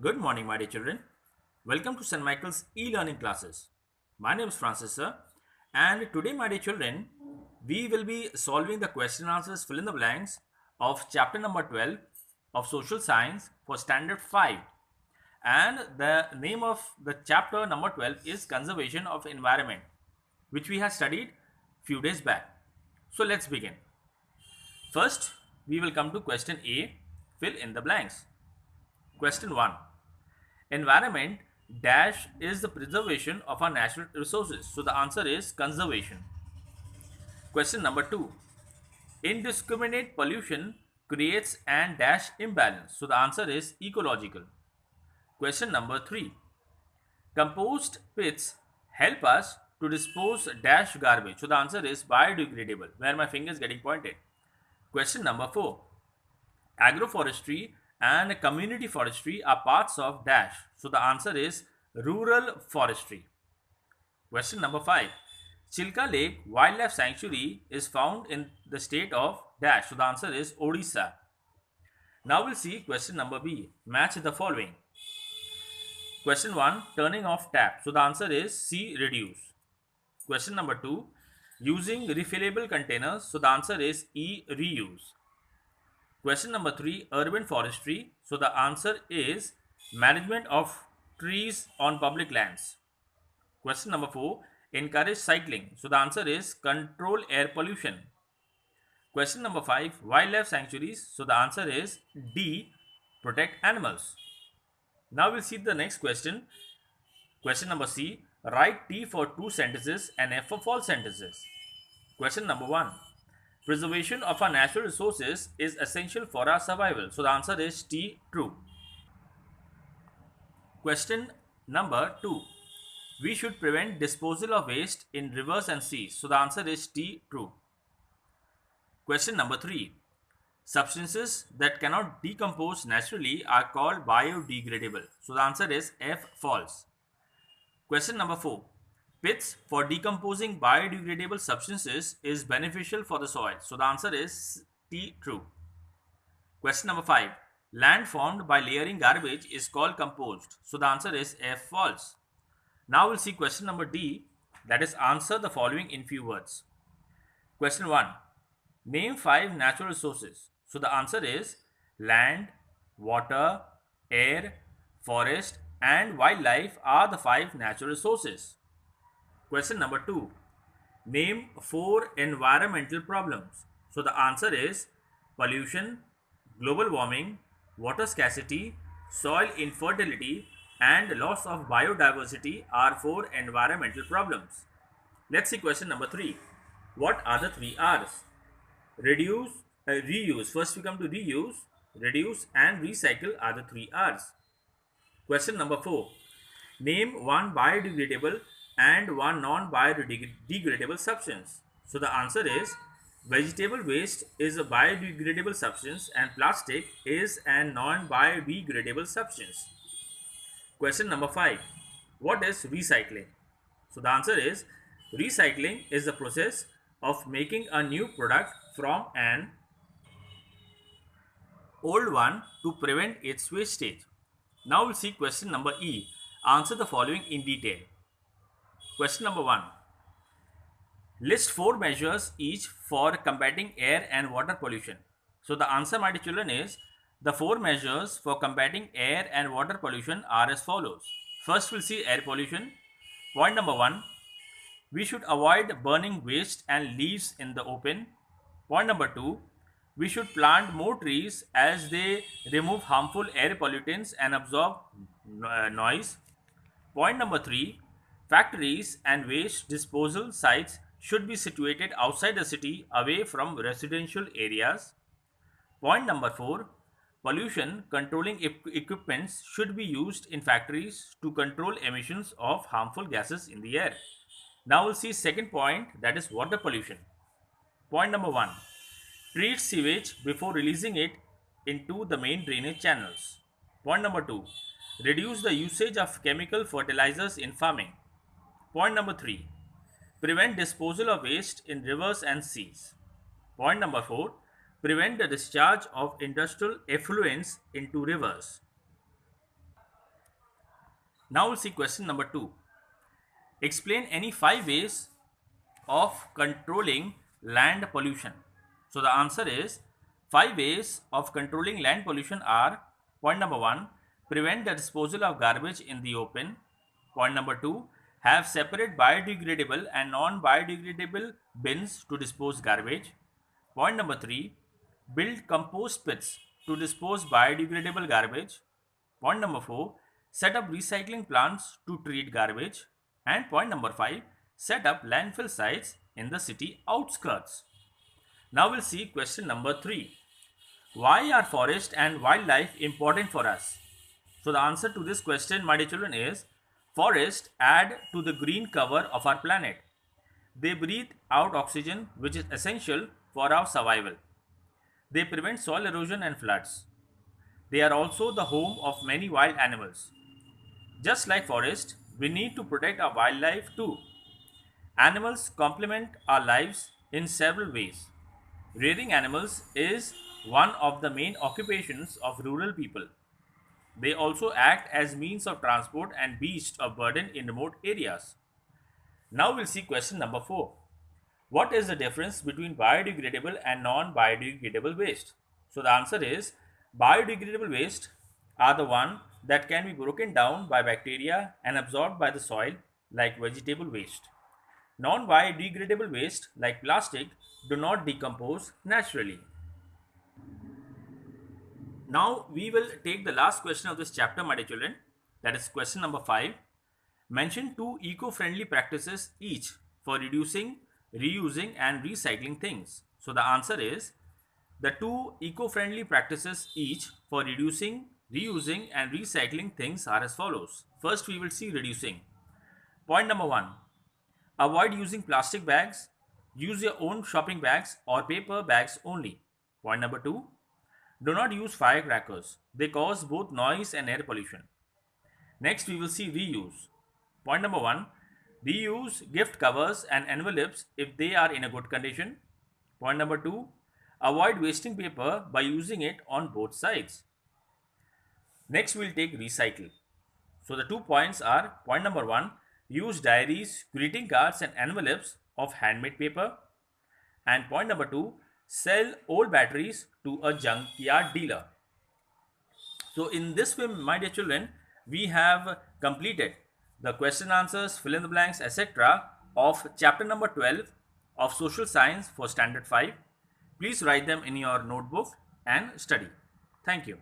Good morning, my dear children. Welcome to St. Michael's e-learning classes. My name is Francis sir, and today, my dear children, we will be solving the question and answers fill in the blanks of chapter number 12 of social science for standard 5. And the name of the chapter number 12 is conservation of environment, which we have studied few days back. So let's begin. First, we will come to question A, fill in the blanks. Question 1. Environment dash is the preservation of our natural resources. So the answer is conservation. Question number 2. Indiscriminate pollution creates an dash imbalance. So the answer is ecological. Question number 3. Compost pits help us to dispose dash garbage. So the answer is biodegradable, where my finger is getting pointed. Question number 4. Agroforestry and community forestry are parts of dash. So the answer is rural forestry. Question number 5. Chilka Lake Wildlife Sanctuary is found in the state of dash. So the answer is Odisha. Now we'll see question number B. Match the following. Question 1. Turning off tap. So the answer is C. Reduce. Question number 2. Using refillable containers. So the answer is E. Reuse. Question number 3. Urban forestry. So the answer is management of trees on public lands. Question number 4. Encourage cycling. So the answer is control air pollution. Question number 5. Wildlife sanctuaries. So the answer is D. Protect animals. Now we'll see the next question. Question number C. Write T for true sentences and F for false sentences. Question number 1. Preservation of our natural resources is essential for our survival. So the answer is T. True. Question number 2. We should prevent disposal of waste in rivers and seas. So the answer is T. True. Question number 3. Substances that cannot decompose naturally are called biodegradable. So the answer is F. False. Question number 4. Pits for decomposing biodegradable substances is beneficial for the soil. So the answer is T. True. Question number 5. Land formed by layering garbage is called compost. So the answer is F. False. Now we'll see question number D, that is answer the following in few words. Question 1. Name 5 natural resources. So the answer is land, water, air, forest and wildlife are the 5 natural resources. Question number 2. Name 4 environmental problems. So the answer is pollution, global warming, water scarcity, soil infertility and loss of biodiversity are 4 environmental problems. Let's see question number 3. What are the 3 R's? Reduce, reuse. First we come to reuse, reduce and recycle are the 3 R's. Question number 4. Name one biodegradable and one non-biodegradable substance. So the answer is vegetable waste is a biodegradable substance and plastic is a non-biodegradable substance. Question number 5. What is recycling? So the answer is recycling is the process of making a new product from an old one to prevent its wastage. Now we'll see question number E. Answer the following in detail. Question number 1. List 4 measures each for combating air and water pollution. So the answer, my dear children, is the 4 measures for combating air and water pollution are as follows. First, we'll see air pollution. Point number 1. We should avoid burning waste and leaves in the open. Point number 2. We should plant more trees as they remove harmful air pollutants and absorb noise. Point number 3. Factories and waste disposal sites should be situated outside the city away from residential areas. Point number 4. Pollution controlling equipments should be used in factories to control emissions of harmful gases in the air. Now we'll see second point, that is water pollution. Point number 1. Treat sewage before releasing it into the main drainage channels. Point number 2. Reduce the usage of chemical fertilizers in farming. Point number 3. Prevent disposal of waste in rivers and seas. Point number 4. Prevent the discharge of industrial effluents into rivers. Now we'll see question number 2. Explain any 5 ways of controlling land pollution. So the answer is 5 ways of controlling land pollution are: point number 1, prevent the disposal of garbage in the open. Point number 2, have separate biodegradable and non-biodegradable bins to dispose garbage. Point number 3, build compost pits to dispose biodegradable garbage. Point number 4, set up recycling plants to treat garbage. And point number 5, set up landfill sites in the city outskirts. Now we'll see question number 3. Why are forest and wildlife important for us? So the answer to this question, my dear children, is forests add to the green cover of our planet. They breathe out oxygen, which is essential for our survival. They prevent soil erosion and floods. They are also the home of many wild animals. Just like forests, we need to protect our wildlife too. Animals complement our lives in several ways. Rearing animals is one of the main occupations of rural people. They also act as means of transport and beasts of burden in remote areas. Now we'll see question number 4. What is the difference between biodegradable and non-biodegradable waste? So the answer is biodegradable waste are the one that can be broken down by bacteria and absorbed by the soil, like vegetable waste. Non-biodegradable waste like plastic do not decompose naturally. Now we will take the last question of this chapter, my dear children, that is question number 5. Mention 2 eco-friendly practices each for reducing, reusing and recycling things. So the answer is the 2 eco-friendly practices each for reducing, reusing and recycling things are as follows. First we will see reducing. Point number 1. Avoid using plastic bags. Use your own shopping bags or paper bags only. Point number 2. Do not use firecrackers. They cause both noise and air pollution. Next we will see reuse. Point number 1. Reuse gift covers and envelopes if they are in a good condition. Point number 2. Avoid wasting paper by using it on both sides. Next we will take recycle. So the 2 points are: point number 1. Use diaries, greeting cards and envelopes of handmade paper. And point number 2. Sell old batteries to a junkyard dealer. So in this way, my dear children, we have completed the question answers, fill in the blanks, etc. of chapter number 12 of social science for standard 5. Please write them in your notebook and study. Thank you.